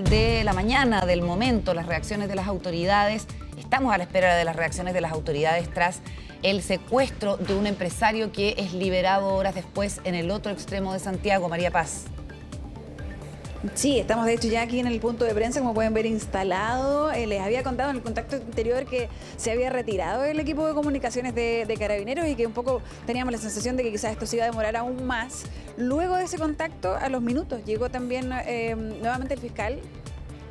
de la mañana, del momento, las reacciones de las autoridades. Estamos a la espera de las reacciones de las autoridades tras el secuestro de un empresario que es liberado horas después en el otro extremo de Santiago. María Paz. Sí, estamos de hecho ya aquí en el punto de prensa, como pueden ver, instalado. Les había contado en el contacto anterior que se había retirado el equipo de comunicaciones de Carabineros y que un poco teníamos la sensación de que quizás esto se iba a demorar aún más. Luego de ese contacto, a los minutos, llegó también nuevamente el fiscal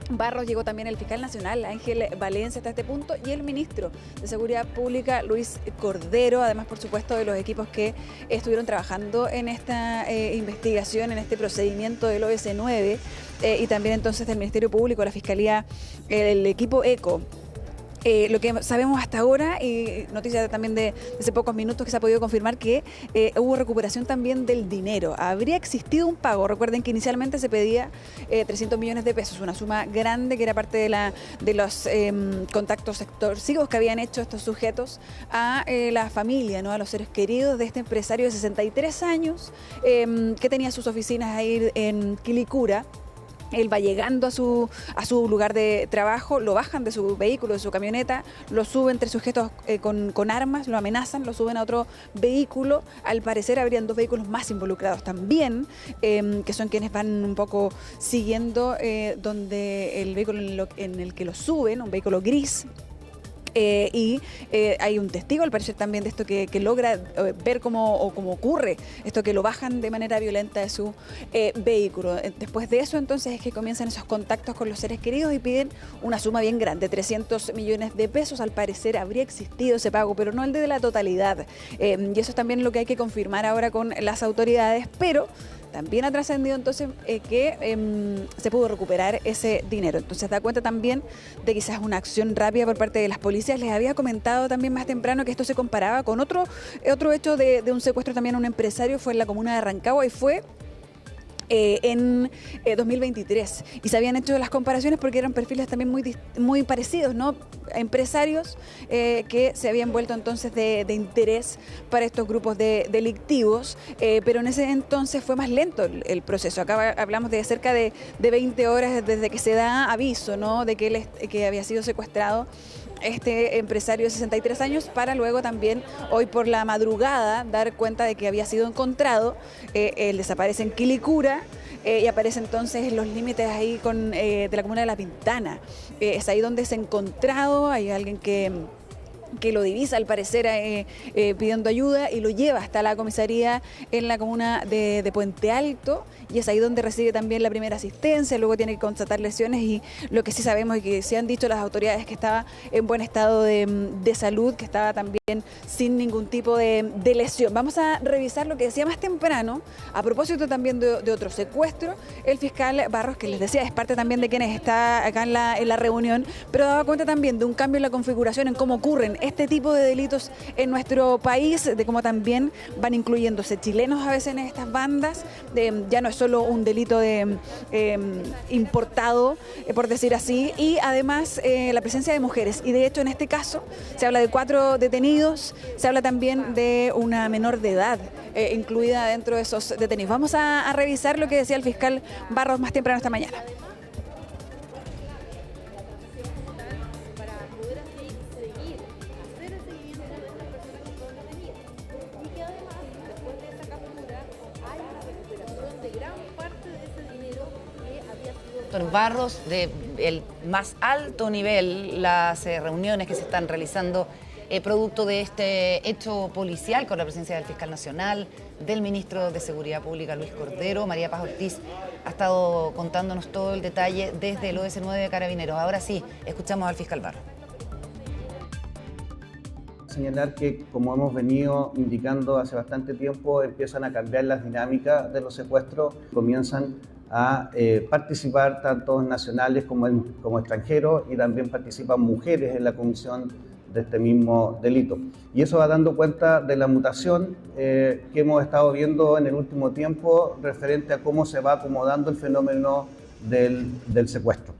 Barros, llegó también el fiscal nacional Ángel Valencia hasta este punto y el ministro de Seguridad Pública Luis Cordero, además por supuesto de los equipos que estuvieron trabajando en esta investigación, en este procedimiento del OS9 y también entonces del Ministerio Público, la Fiscalía, el equipo ECO. Lo que sabemos hasta ahora, y noticia también de hace pocos minutos que se ha podido confirmar que hubo recuperación también del dinero. Habría existido un pago, recuerden que inicialmente se pedía 300 millones de pesos, una suma grande que era parte de los contactos extorsivos que habían hecho estos sujetos a la familia, ¿no? A los seres queridos de este empresario de 63 años que tenía sus oficinas ahí en Quilicura. Él va llegando a su lugar de trabajo, lo bajan de su vehículo, de su camioneta, lo suben tres sujetos con armas, lo amenazan, lo suben a otro vehículo. Al parecer habrían dos vehículos más involucrados también, que son quienes van un poco siguiendo donde el vehículo en el que lo suben, un vehículo gris. Hay un testigo, al parecer también de esto que logra ver cómo ocurre esto, que lo bajan de manera violenta de su vehículo. Después de eso entonces es que comienzan esos contactos con los seres queridos y piden una suma bien grande, 300 millones de pesos. Al parecer habría existido ese pago, pero no el de la totalidad. Y eso es también lo que hay que confirmar ahora con las autoridades, pero también ha trascendido entonces que se pudo recuperar ese dinero. Entonces da cuenta también de quizás una acción rápida por parte de las policías. Les había comentado también más temprano que esto se comparaba con otro hecho de un secuestro también a un empresario, fue en la comuna de Rancagua y fue en 2023, y se habían hecho las comparaciones porque eran perfiles también muy parecidos, ¿no? Empresarios que se habían vuelto entonces de interés para estos grupos delictivos, pero en ese entonces fue más lento el proceso. Acá hablamos de cerca de 20 horas desde que se da aviso, ¿no? De que había sido secuestrado este empresario de 63 años, para luego también hoy por la madrugada dar cuenta de que había sido encontrado. Él desaparece en Quilicura y aparece entonces en los límites ahí de la comuna de La Pintana. Es ahí donde es encontrado, hay alguien que lo divisa al parecer pidiendo ayuda y lo lleva hasta la comisaría en la comuna de Puente Alto, y es ahí donde recibe también la primera asistencia. Luego tiene que constatar lesiones y lo que sí sabemos y que se han dicho las autoridades es que estaba en buen estado de salud, que estaba también sin ningún tipo de lesión. Vamos a revisar lo que decía más temprano a propósito también de otro secuestro el fiscal Barros, que les decía es parte también de quienes está acá en la reunión, pero daba cuenta también de un cambio en la configuración, en cómo ocurren este tipo de delitos en nuestro país, de cómo también van incluyéndose chilenos a veces en estas bandas. Ya no es solo un delito importado, por decir así, y además la presencia de mujeres. Y de hecho en este caso se habla de 4 detenidos, se habla también de una menor de edad incluida dentro de esos detenidos. Vamos a revisar lo que decía el fiscal Barros más temprano esta mañana. Barros, del más alto nivel, las reuniones que se están realizando producto de este hecho policial con la presencia del fiscal nacional, del ministro de Seguridad Pública Luis Cordero. María Paz Ortiz ha estado contándonos todo el detalle desde el OS9 de Carabineros. Ahora sí, escuchamos al fiscal Barros. Señalar que, como hemos venido indicando hace bastante tiempo, empiezan a cambiar las dinámicas de los secuestros, comienzan a participar tanto nacionales como extranjeros, y también participan mujeres en la comisión de este mismo delito. Y eso va dando cuenta de la mutación que hemos estado viendo en el último tiempo referente a cómo se va acomodando el fenómeno del secuestro.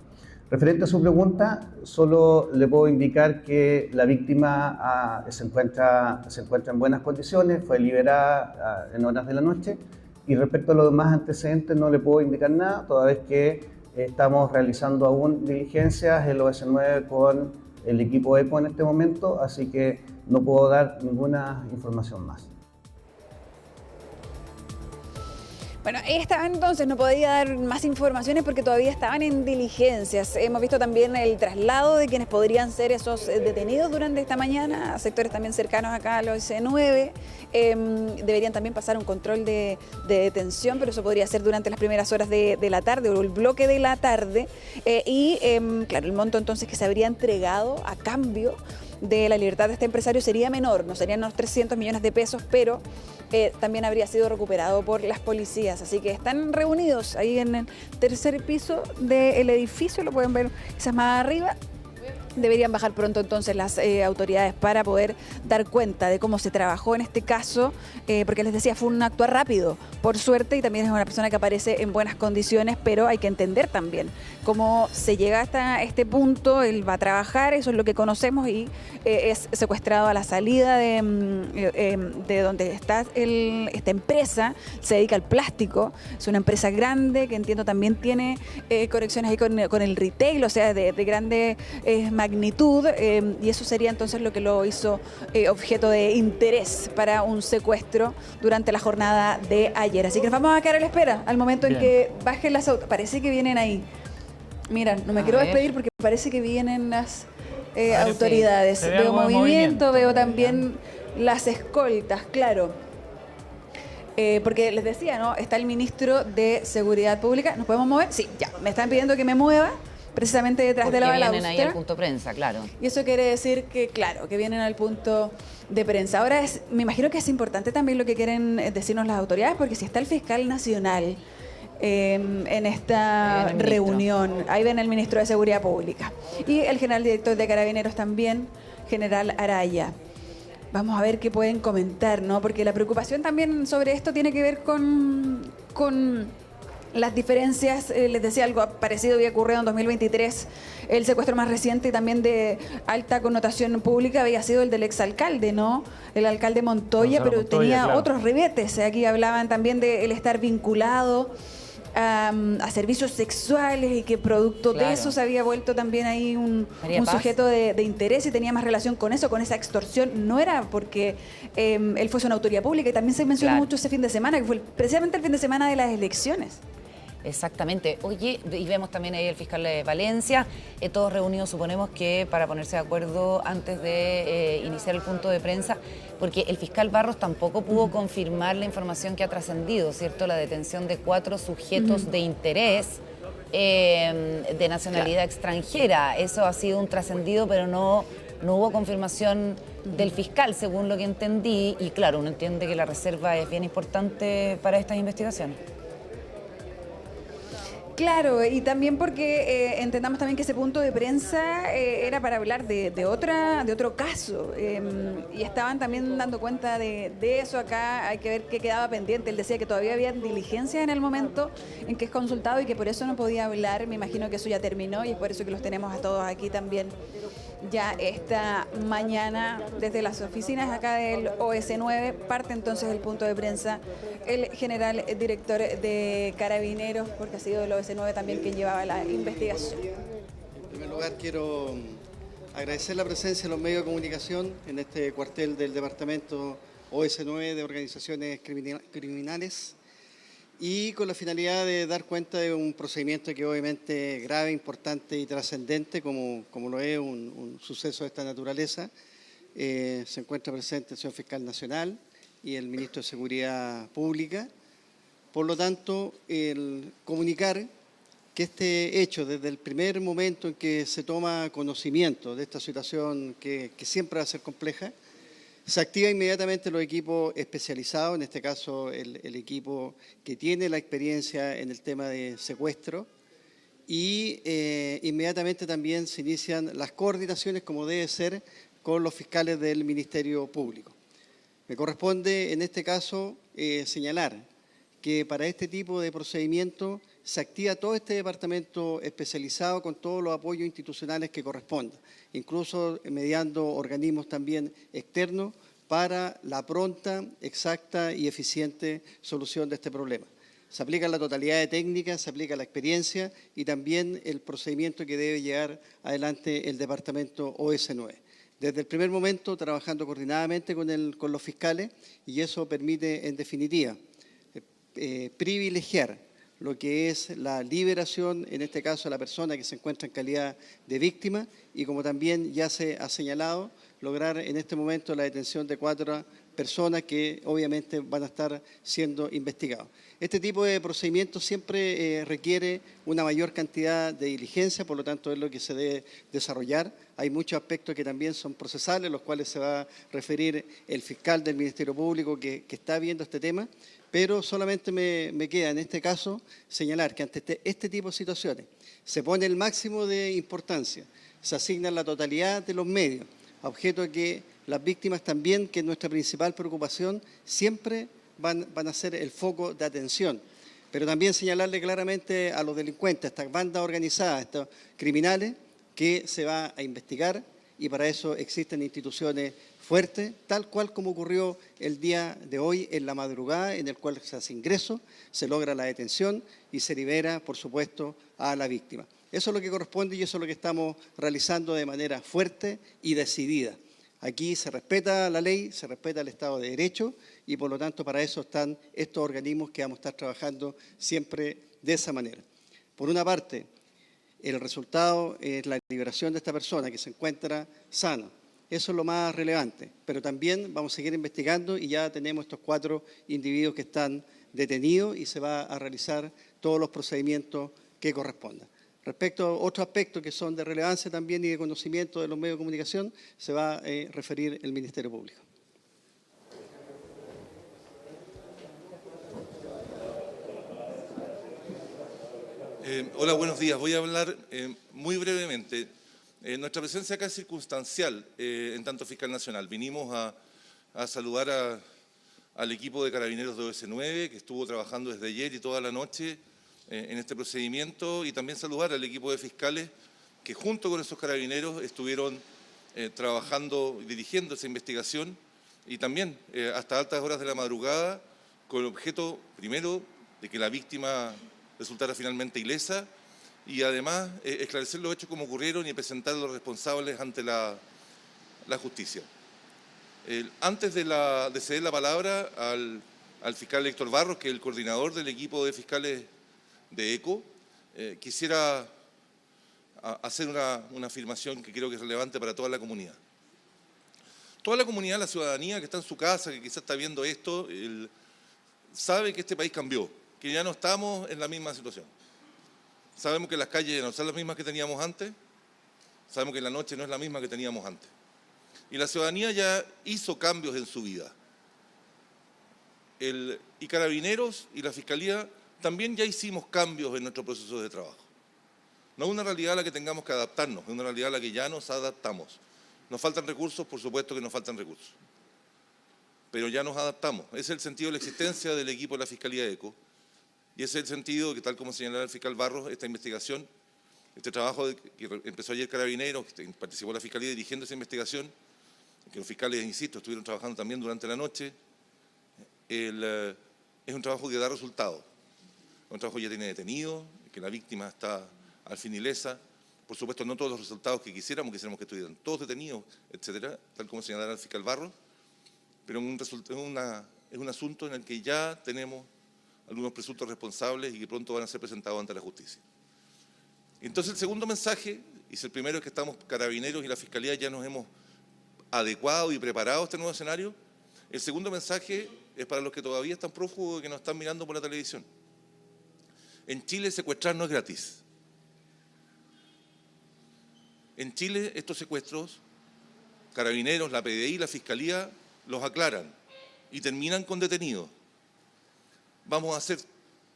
Referente a su pregunta, solo le puedo indicar que la víctima se encuentra en buenas condiciones, fue liberada en horas de la noche, y respecto a los demás antecedentes no le puedo indicar nada, toda vez que Estamos realizando aún diligencias, el OS9 con el equipo ECO en este momento, así que no puedo dar ninguna información más. Bueno, estaban entonces, no podía dar más informaciones porque todavía estaban en diligencias. Hemos visto también el traslado de quienes podrían ser esos detenidos durante esta mañana a sectores también cercanos acá al OS9. Deberían también pasar un control de detención, pero eso podría ser durante las primeras horas de la tarde o el bloque de la tarde. Claro, el monto entonces que se habría entregado a cambio de la libertad de este empresario sería menor, no serían unos 300 millones de pesos, pero también habría sido recuperado por las policías. Así que están reunidos ahí en el tercer piso del edificio, lo pueden ver quizás más arriba. Deberían bajar pronto entonces las autoridades para poder dar cuenta de cómo se trabajó en este caso, porque les decía, fue un actuar rápido, por suerte, y también es una persona que aparece en buenas condiciones, pero hay que entender también cómo se llega hasta este punto. Él va a trabajar, eso es lo que conocemos, y es secuestrado a la salida de donde está esta empresa. Se dedica al plástico, es una empresa grande que entiendo también tiene conexiones ahí con el retail, o sea, de grande magnitud, y eso sería entonces lo que lo hizo objeto de interés para un secuestro durante la jornada de ayer. Así que nos vamos a quedar a la espera al momento en que bajen las autos. Parece que vienen ahí. Mira, no me quiero despedir porque parece que vienen las autoridades. Veo movimiento, veo también las escoltas, claro. Porque les decía, ¿no? Está el ministro de Seguridad Pública. ¿Nos podemos mover? Sí, ya. Me están pidiendo que me mueva precisamente detrás de la balaustra. Vienen ahí al punto prensa, claro. Y eso quiere decir que, claro, que vienen al punto de prensa. Ahora, me imagino que es importante también lo que quieren decirnos las autoridades, porque si está el fiscal nacional en esta reunión, ahí ven el ministro de Seguridad Pública y el general director de Carabineros también, general Araya. Vamos a ver qué pueden comentar, ¿no? Porque la preocupación también sobre esto tiene que ver con las diferencias. Les decía, algo parecido había ocurrido en 2023. El secuestro más reciente y también de alta connotación pública había sido el del exalcalde, ¿no? El alcalde Montoya, pero tenía claro, otros ribetes. Aquí hablaban también de el estar vinculado a servicios sexuales y que producto de eso se había vuelto también ahí un sujeto de interés y tenía más relación con eso, con esa extorsión. No era porque él fuese una autoridad pública, y también se mencionó mucho ese fin de semana, que fue precisamente el fin de semana de las elecciones. Exactamente. Oye, y vemos también ahí el fiscal de Valencia, todos reunidos, suponemos que para ponerse de acuerdo antes de iniciar el punto de prensa, porque el fiscal Barros tampoco pudo confirmar la información que ha trascendido, ¿cierto? La detención de 4 sujetos de interés de nacionalidad extranjera. Eso ha sido un trascendido, pero no hubo confirmación del fiscal, según lo que entendí, y claro, uno entiende que la reserva es bien importante para estas investigaciones. Claro, y también porque entendamos también que ese punto de prensa era para hablar de otro caso, y estaban también dando cuenta de eso. Acá hay que ver qué quedaba pendiente. Él decía que todavía había diligencia en el momento en que es consultado y que por eso no podía hablar. Me imagino que eso ya terminó y es por eso que los tenemos a todos aquí también ya esta mañana desde las oficinas acá del OS9. Parte entonces el punto de prensa el general director de Carabineros, porque ha sido el OS9 también quien llevaba la investigación. En primer lugar, quiero agradecer la presencia de los medios de comunicación en este cuartel del departamento OS9 de organizaciones criminales, y con la finalidad de dar cuenta de un procedimiento que obviamente grave, importante y trascendente, como lo es un suceso de esta naturaleza. Se encuentra presente el señor fiscal nacional y el ministro de Seguridad Pública. Por lo tanto, el comunicar que este hecho, desde el primer momento en que se toma conocimiento de esta situación que siempre va a ser compleja, se activa inmediatamente los equipos especializados, en este caso el equipo que tiene la experiencia en el tema de secuestro, y inmediatamente también se inician las coordinaciones, como debe ser, con los fiscales del Ministerio Público. Me corresponde en este caso señalar que para este tipo de procedimiento se activa todo este departamento especializado con todos los apoyos institucionales que correspondan, incluso mediando organismos también externos para la pronta, exacta y eficiente solución de este problema. Se aplica la totalidad de técnicas, se aplica la experiencia y también el procedimiento que debe llevar adelante el departamento OS9. Desde el primer momento trabajando coordinadamente con los fiscales, y eso permite en definitiva privilegiar lo que es la liberación, en este caso, de la persona que se encuentra en calidad de víctima y, como también ya se ha señalado, lograr en este momento la detención de 4 personas que obviamente van a estar siendo investigados. Este tipo de procedimientos siempre requiere una mayor cantidad de diligencia, por lo tanto es lo que se debe desarrollar. Hay muchos aspectos que también son procesales, los cuales se va a referir el fiscal del Ministerio Público que está viendo este tema, pero solamente me queda en este caso señalar que ante este tipo de situaciones se pone el máximo de importancia, se asigna la totalidad de los medios, a objeto de que las víctimas también, que es nuestra principal preocupación, siempre van a ser el foco de atención. Pero también señalarle claramente a los delincuentes, a estas bandas organizadas, a estos criminales, que se va a investigar y para eso existen instituciones fuertes, tal cual como ocurrió el día de hoy en la madrugada, en el cual se hace ingreso, se logra la detención y se libera, por supuesto, a la víctima. Eso es lo que corresponde y eso es lo que estamos realizando de manera fuerte y decidida. Aquí se respeta la ley, se respeta el Estado de Derecho y por lo tanto para eso están estos organismos que vamos a estar trabajando siempre de esa manera. Por una parte, el resultado es la liberación de esta persona que se encuentra sana. Eso es lo más relevante, pero también vamos a seguir investigando y ya tenemos estos 4 individuos que están detenidos y se va a realizar todos los procedimientos que correspondan. Respecto a otros aspectos que son de relevancia también y de conocimiento de los medios de comunicación, se va a referir el Ministerio Público. Hola, buenos días. Voy a hablar muy brevemente. Nuestra presencia acá es circunstancial, en tanto fiscal nacional. Vinimos a saludar al equipo de carabineros de OS9, que estuvo trabajando desde ayer y toda la noche en este procedimiento, y también saludar al equipo de fiscales que junto con esos carabineros estuvieron trabajando y dirigiendo esa investigación y también hasta altas horas de la madrugada con el objeto, primero, de que la víctima resultara finalmente ilesa y además esclarecer los hechos como ocurrieron y presentar a los responsables ante la justicia. Antes de ceder la palabra al fiscal Héctor Barros, que es el coordinador del equipo de fiscales de ECO, quisiera hacer una afirmación que creo que es relevante para toda la comunidad. Toda la comunidad, la ciudadanía que está en su casa, que quizás está viendo esto, sabe que este país cambió, que ya no estamos en la misma situación. Sabemos que las calles ya no son las mismas que teníamos antes, sabemos que la noche no es la misma que teníamos antes. Y la ciudadanía ya hizo cambios en su vida. Y Carabineros y la Fiscalía también ya hicimos cambios en nuestro proceso de trabajo. No es una realidad a la que tengamos que adaptarnos, es una realidad a la que ya nos adaptamos. Nos faltan recursos, por supuesto que nos faltan recursos. Pero ya nos adaptamos. Ese es el sentido de la existencia del equipo de la Fiscalía de ECO. Y ese es el sentido que, tal como señalaba el fiscal Barros, esta investigación, este trabajo que empezó ayer Carabineros, que participó la Fiscalía dirigiendo esa investigación, que los fiscales, insisto, estuvieron trabajando también durante la noche, es un trabajo que da resultados. Un trabajo que ya tiene detenido, que la víctima está al fin ilesa. Por supuesto, no todos los resultados que quisiéramos que estuvieran todos detenidos, etcétera, tal como señalaba el fiscal Barros, pero es un asunto en el que ya tenemos algunos presuntos responsables y que pronto van a ser presentados ante la justicia. Entonces, el segundo mensaje, y el primero es que estamos Carabineros y la Fiscalía ya nos hemos adecuado y preparado a este nuevo escenario. El segundo mensaje es para los que todavía están prófugos y que nos están mirando por la televisión. En Chile secuestrar no es gratis. En Chile estos secuestros, Carabineros, la PDI, la Fiscalía, los aclaran y terminan con detenidos. Vamos a hacer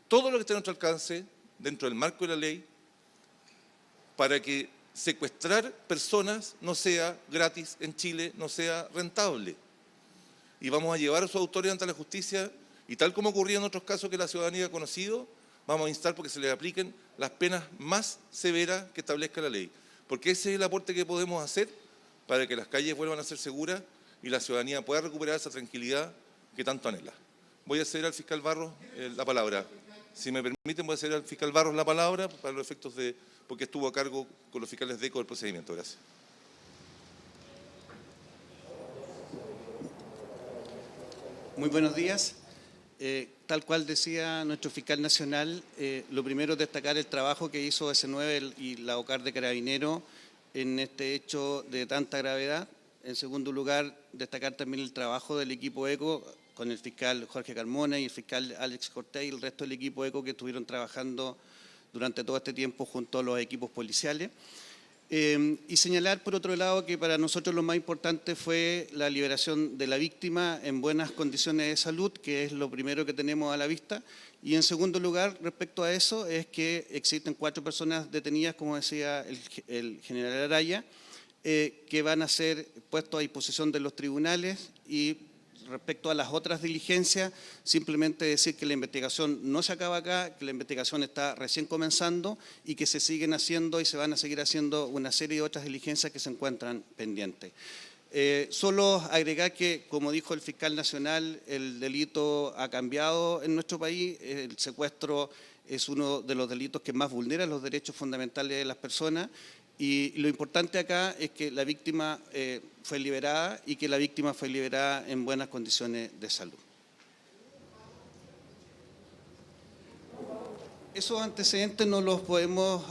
todo lo que esté a nuestro alcance, dentro del marco de la ley, para que secuestrar personas no sea gratis en Chile, no sea rentable. Y vamos a llevar a sus autores ante la justicia y tal como ocurría en otros casos que la ciudadanía ha conocido, vamos a instar porque se les apliquen las penas más severas que establezca la ley. Porque ese es el aporte que podemos hacer para que las calles vuelvan a ser seguras y la ciudadanía pueda recuperar esa tranquilidad que tanto anhela. Voy a ceder al fiscal Barros la palabra. Si me permiten, voy a ceder al fiscal Barros la palabra para los efectos de, porque estuvo a cargo con los fiscales de ECO del procedimiento. Gracias. Muy buenos días. Tal cual decía nuestro fiscal nacional, lo primero es destacar el trabajo que hizo S9 y la OCAR de Carabineros en este hecho de tanta gravedad. En segundo lugar, destacar también el trabajo del equipo ECO con el fiscal Jorge Carmona y el fiscal Alex Cortés y el resto del equipo ECO que estuvieron trabajando durante todo este tiempo junto a los equipos policiales. Y señalar, por otro lado, que para nosotros lo más importante fue la liberación de la víctima en buenas condiciones de salud, que es lo primero que tenemos a la vista. Y en segundo lugar, respecto a eso, es que existen 4 personas detenidas, como decía el general Araya, que van a ser puestos a disposición de los tribunales. Y respecto a las otras diligencias, simplemente decir que la investigación no se acaba acá, que la investigación está recién comenzando y que se siguen haciendo y se van a seguir haciendo una serie de otras diligencias que se encuentran pendientes. Solo agregar que, como dijo el fiscal nacional, el delito ha cambiado en nuestro país. El secuestro es uno de los delitos que más vulnera los derechos fundamentales de las personas. Y lo importante acá es que la víctima fue liberada y que la víctima fue liberada en buenas condiciones de salud. Esos antecedentes no los podemos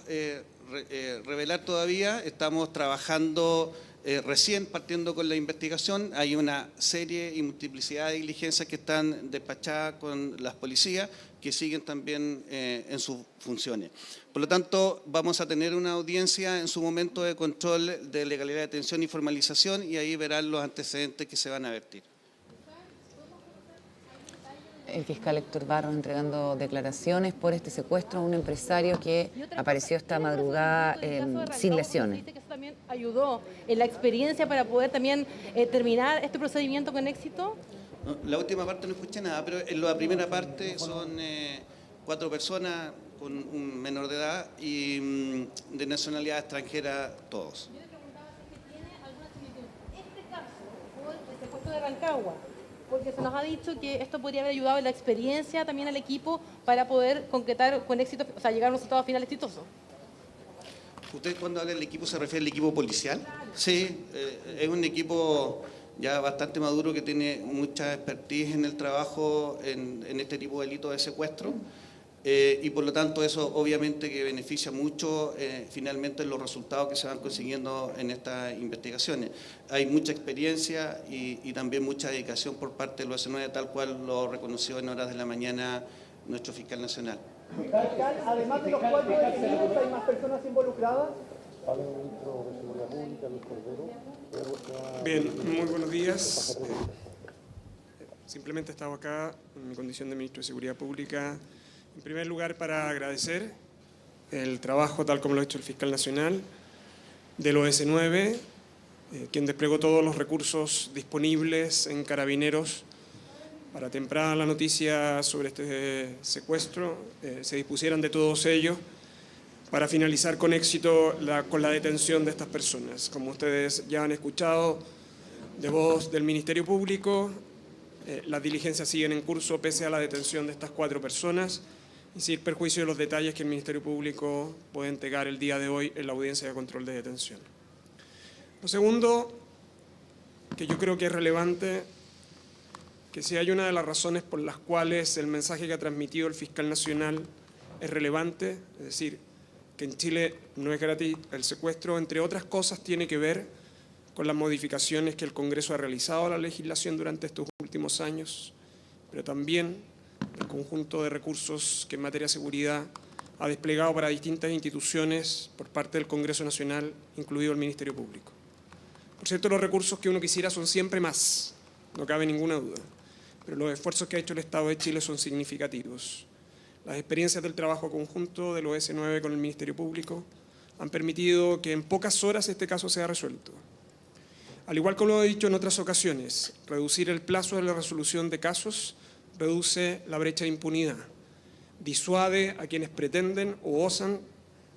revelar todavía. Estamos trabajando recién partiendo con la investigación. Hay una serie y multiplicidad de diligencias que están despachadas con las policías que siguen también en sus funciones. Por lo tanto, vamos a tener una audiencia en su momento de control de legalidad de detención y formalización y ahí verán los antecedentes que se van a vertir. El fiscal Héctor Barros entregando declaraciones por este secuestro a un empresario que apareció esta madrugada sin lesiones. Dice que eso también ayudó en la experiencia para poder también terminar este procedimiento con éxito. No, la última parte no escuché nada, pero en la primera parte son 4 personas con un menor de edad y de nacionalidad extranjera todos. Yo le preguntaba si tiene alguna similitud este caso con el secuestro de Rancagua, porque se nos ha dicho que esto podría haber ayudado en la experiencia también al equipo para poder concretar con éxito, o sea, llegar a un resultado final exitoso. ¿Usted cuando habla del equipo se refiere al equipo policial? Sí, es un equipo ya bastante maduro que tiene mucha expertise en el trabajo en este tipo de delitos de secuestro y por lo tanto eso obviamente que beneficia mucho finalmente los resultados que se van consiguiendo en estas investigaciones. Hay mucha experiencia y también mucha dedicación por parte de los S9, tal cual lo reconoció en horas de la mañana nuestro fiscal nacional. Fiscal, además de los 4 detenidos, ¿hay más personas involucradas? Bien, muy buenos días. Simplemente estaba acá en mi condición de Ministro de Seguridad Pública, en primer lugar para agradecer el trabajo, tal como lo ha hecho el Fiscal Nacional, del OS9, quien desplegó todos los recursos disponibles en Carabineros para temprana la noticia sobre este secuestro, se dispusieran de todos ellos para finalizar con éxito con la detención de estas personas. Como ustedes ya han escuchado de voz del Ministerio Público, las diligencias siguen en curso pese a la detención de estas 4 personas y sin perjuicio de los detalles que el Ministerio Público puede entregar el día de hoy en la audiencia de control de detención. Lo segundo, que yo creo que es relevante, que si hay una de las razones por las cuales el mensaje que ha transmitido el Fiscal Nacional es relevante, es decir, que en Chile no es gratis el secuestro, entre otras cosas tiene que ver con las modificaciones que el Congreso ha realizado a la legislación durante estos últimos años, pero también el conjunto de recursos que en materia de seguridad ha desplegado para distintas instituciones por parte del Congreso Nacional, incluido el Ministerio Público. Por cierto, los recursos que uno quisiera son siempre más, no cabe ninguna duda, pero los esfuerzos que ha hecho el Estado de Chile son significativos. Las experiencias del trabajo conjunto del OS9 con el Ministerio Público han permitido que en pocas horas este caso sea resuelto. Al igual que lo he dicho en otras ocasiones, reducir el plazo de la resolución de casos reduce la brecha de impunidad, disuade a quienes pretenden o osan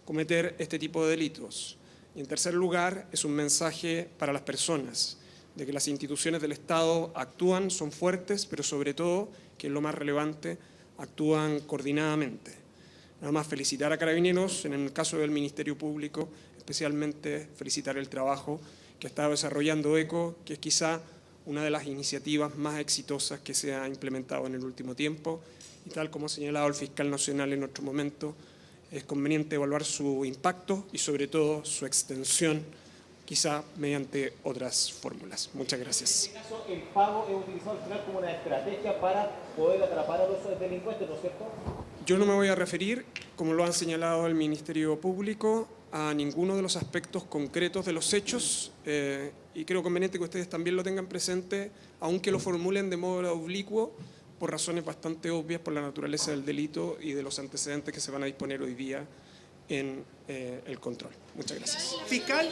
cometer este tipo de delitos. Y en tercer lugar, es un mensaje para las personas de que las instituciones del Estado actúan, son fuertes, pero sobre todo, que es lo más relevante, actúan coordinadamente. Nada más felicitar a Carabineros, en el caso del Ministerio Público, especialmente felicitar el trabajo que ha estado desarrollando ECO, que es quizá una de las iniciativas más exitosas que se ha implementado en el último tiempo, y tal como ha señalado el fiscal nacional en otro momento, es conveniente evaluar su impacto y sobre todo su extensión, quizá mediante otras fórmulas. Muchas gracias. En este caso, el pago es utilizado al final como una estrategia para poder atrapar a los delincuentes, ¿no es cierto? Yo no me voy a referir, como lo han señalado el Ministerio Público, a ninguno de los aspectos concretos de los hechos, y creo conveniente que ustedes también lo tengan presente, aunque lo formulen de modo oblicuo, por razones bastante obvias por la naturaleza del delito y de los antecedentes que se van a disponer hoy día en el control. Muchas gracias. Fiscal.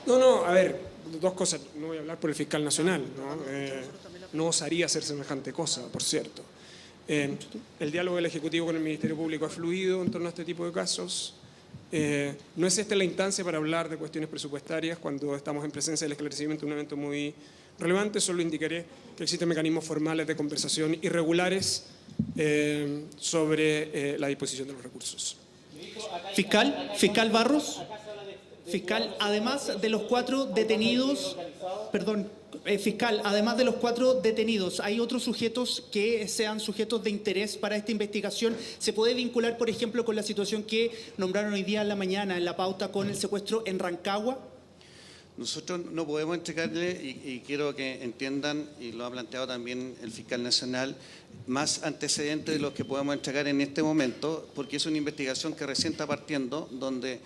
No, a ver, dos cosas. No voy a hablar por el fiscal nacional, ¿no? No osaría hacer semejante cosa, por cierto. El diálogo del Ejecutivo con el Ministerio Público ha fluido en torno a este tipo de casos. No es esta la instancia para hablar de cuestiones presupuestarias cuando estamos en presencia del esclarecimiento de un evento muy relevante. Solo indicaré que existen mecanismos formales de conversación irregulares sobre la disposición de los recursos. Fiscal Barros. Fiscal, además de los 4 detenidos, fiscal, además de los 4 detenidos, ¿hay otros sujetos que sean sujetos de interés para esta investigación? ¿Se puede vincular, por ejemplo, con la situación que nombraron hoy día en la mañana en la pauta con el secuestro en Rancagua? Nosotros no podemos entregarle, y quiero que entiendan, y lo ha planteado también el fiscal nacional, más antecedentes de los que podemos entregar en este momento, porque es una investigación que recién está partiendo, donde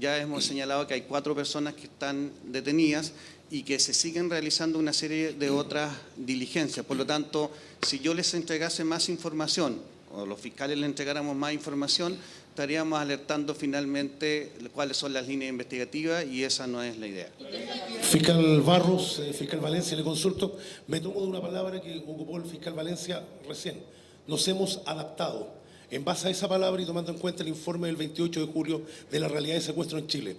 ya hemos señalado que hay 4 personas que están detenidas y que se siguen realizando una serie de otras diligencias. Por lo tanto, si yo les entregase más información, o los fiscales les entregáramos más información, estaríamos alertando finalmente cuáles son las líneas investigativas, y esa no es la idea. Fiscal Barros, fiscal Valencia, le consulto. Me tomo de una palabra que ocupó el fiscal Valencia recién. Nos hemos adaptado. En base a esa palabra y tomando en cuenta el informe del 28 de julio de la realidad de secuestro en Chile,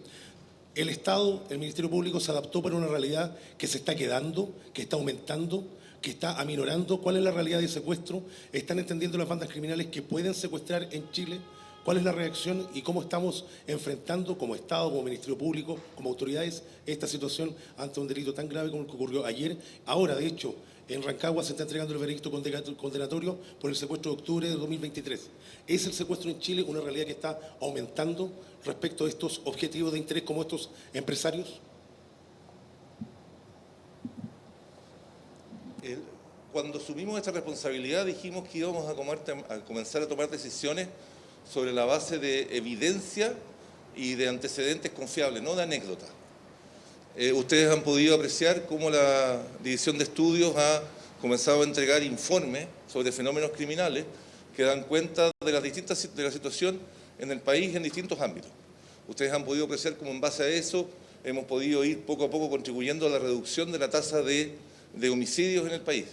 el Estado, el Ministerio Público se adaptó para una realidad que se está quedando, que está aumentando, que está aminorando. ¿Cuál es la realidad de secuestro? ¿Están entendiendo las bandas criminales que pueden secuestrar en Chile? ¿Cuál es la reacción y cómo estamos enfrentando como Estado, como Ministerio Público, como autoridades, esta situación ante un delito tan grave como el que ocurrió ayer? Ahora, de hecho, en Rancagua se está entregando el veredicto condenatorio por el secuestro de octubre de 2023. ¿Es el secuestro en Chile una realidad que está aumentando respecto a estos objetivos de interés como estos empresarios? Cuando asumimos esta responsabilidad dijimos que íbamos a comenzar a tomar decisiones sobre la base de evidencia y de antecedentes confiables, no de anécdotas. Ustedes han podido apreciar cómo la División de Estudios ha comenzado a entregar informes sobre fenómenos criminales que dan cuenta de la situación en el país en distintos ámbitos. Ustedes han podido apreciar cómo en base a eso hemos podido ir poco a poco contribuyendo a la reducción de la tasa de homicidios en el país.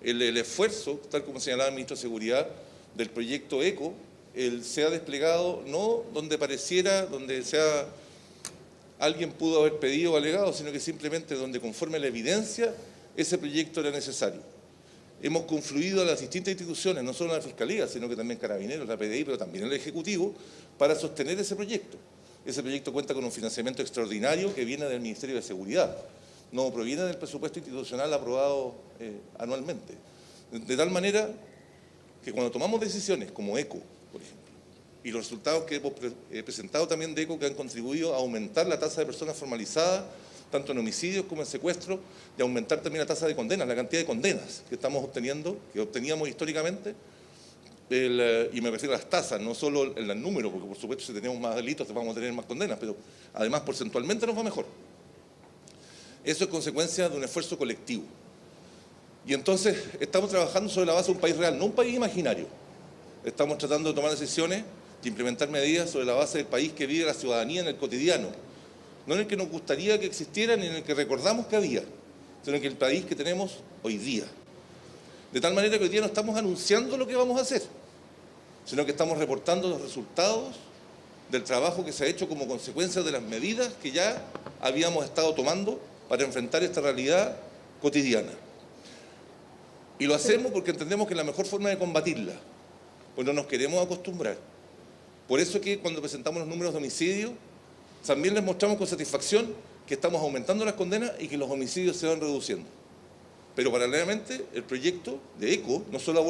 El esfuerzo, tal como señalaba el Ministro de Seguridad, del proyecto ECO, se ha desplegado no donde pareciera, donde alguien pudo haber pedido o alegado, sino que simplemente donde, conforme a la evidencia, ese proyecto era necesario. Hemos confluido a las distintas instituciones, no solo la Fiscalía, sino que también Carabineros, la PDI, pero también el Ejecutivo, para sostener ese proyecto. Ese proyecto cuenta con un financiamiento extraordinario que viene del Ministerio de Seguridad, no proviene del presupuesto institucional aprobado anualmente. De tal manera que cuando tomamos decisiones como ECO, por ejemplo, y los resultados que hemos presentado también de ECO, que han contribuido a aumentar la tasa de personas formalizadas, tanto en homicidios como en secuestros, y aumentar también la tasa de condenas, la cantidad de condenas que estamos obteniendo, que obteníamos históricamente, y me refiero a las tasas, no solo en el número, porque por supuesto si tenemos más delitos vamos a tener más condenas, pero además porcentualmente nos va mejor. Eso es consecuencia de un esfuerzo colectivo. Y entonces estamos trabajando sobre la base de un país real, no un país imaginario. Estamos tratando de tomar decisiones y implementar medidas sobre la base del país que vive la ciudadanía en el cotidiano, no en el que nos gustaría que existiera ni en el que recordamos que había, sino en el país que tenemos hoy día. De tal manera que hoy día no estamos anunciando lo que vamos a hacer, sino que estamos reportando los resultados del trabajo que se ha hecho como consecuencia de las medidas que ya habíamos estado tomando para enfrentar esta realidad cotidiana. Y lo hacemos porque entendemos que es la mejor forma de combatirla, pues no nos queremos acostumbrar. Por eso que cuando presentamos los números de homicidios, también les mostramos con satisfacción que estamos aumentando las condenas y que los homicidios se van reduciendo. Pero paralelamente el proyecto de ECO no solo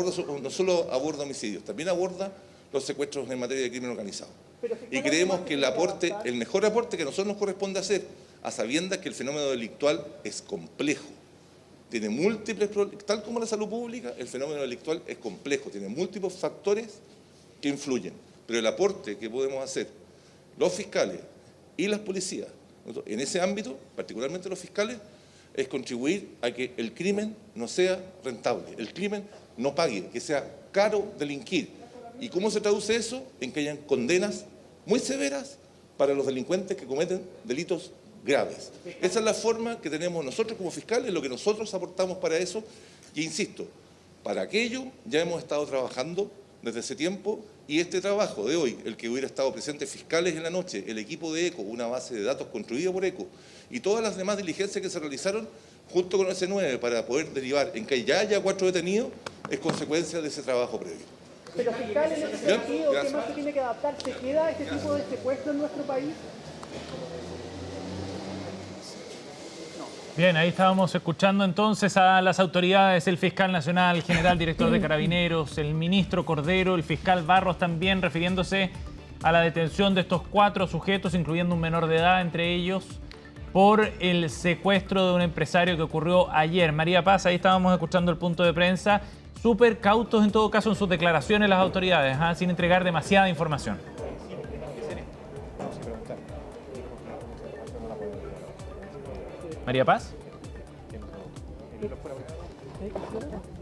aborda homicidios, también aborda los secuestros en materia de crimen organizado. Y creemos que el mejor aporte que a nosotros nos corresponde hacer, a sabiendas que el fenómeno delictual es complejo, tiene múltiples, tal como la salud pública, el fenómeno delictual es complejo, tiene múltiples factores que influyen. Pero el aporte que podemos hacer los fiscales y las policías, en ese ámbito, particularmente los fiscales, es contribuir a que el crimen no sea rentable, el crimen no pague, que sea caro delinquir. ¿Y cómo se traduce eso? En que hayan condenas muy severas para los delincuentes que cometen delitos graves. Esa es la forma que tenemos nosotros como fiscales, lo que nosotros aportamos para eso. Y insisto, para aquello ya hemos estado trabajando desde ese tiempo, y este trabajo de hoy, el que hubiera estado presente fiscales en la noche, el equipo de ECO, una base de datos construida por ECO, y todas las demás diligencias que se realizaron junto con el C9 para poder derivar en que ya haya 4 detenidos, es consecuencia de ese trabajo previo. Pero fiscal, en ese sentido, ¿qué más se tiene que adaptar? ¿Se queda este tipo de secuestro en nuestro país? Bien, ahí estábamos escuchando entonces a las autoridades, el fiscal nacional, general director de Carabineros, el ministro Cordero, el fiscal Barros también, refiriéndose a la detención de estos 4 sujetos, incluyendo un menor de edad entre ellos, por el secuestro de un empresario que ocurrió ayer. María Paz, ahí estábamos escuchando el punto de prensa. Súper cautos en todo caso en sus declaraciones las autoridades, sin entregar demasiada información. María Paz.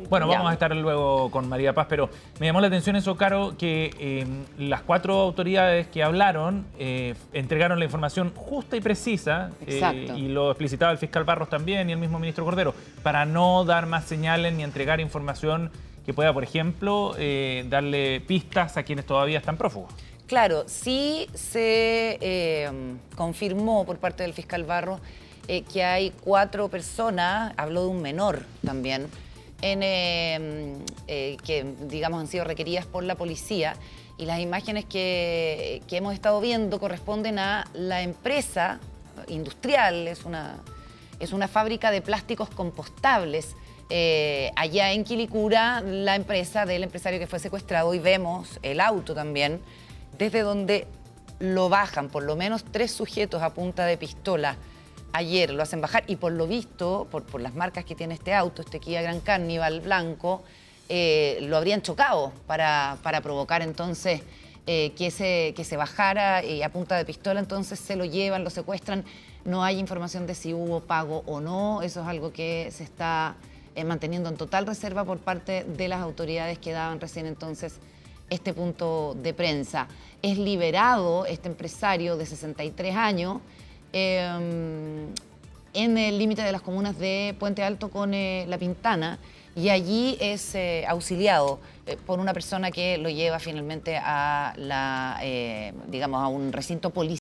Bueno, vamos a estar luego con María Paz, pero me llamó la atención eso, Caro, que las 4 autoridades que hablaron entregaron la información justa y precisa, y lo explicitaba el fiscal Barros también y el mismo ministro Cordero, para no dar más señales ni entregar información que pueda, por ejemplo, darle pistas a quienes todavía están prófugos. Claro, sí se confirmó por parte del fiscal Barros que hay 4 personas, habló de un menor también, que digamos han sido requeridas por la policía, y las imágenes que hemos estado viendo corresponden a la empresa industrial, es una fábrica de plásticos compostables allá en Quilicura, la empresa del empresario que fue secuestrado, y vemos el auto también, desde donde lo bajan, por lo menos 3 sujetos a punta de pistola. Ayer lo hacen bajar, y por lo visto, por las marcas que tiene este auto, este Kia Grand Carnival blanco, lo habrían chocado para provocar entonces que se bajara, y a punta de pistola entonces se lo llevan, lo secuestran. No hay información de si hubo pago o no, eso es algo que se está manteniendo en total reserva por parte de las autoridades que daban recién entonces este punto de prensa. Es liberado este empresario de 63 años, en el límite de las comunas de Puente Alto con La Pintana, y allí es auxiliado por una persona que lo lleva finalmente a digamos, a un recinto policial.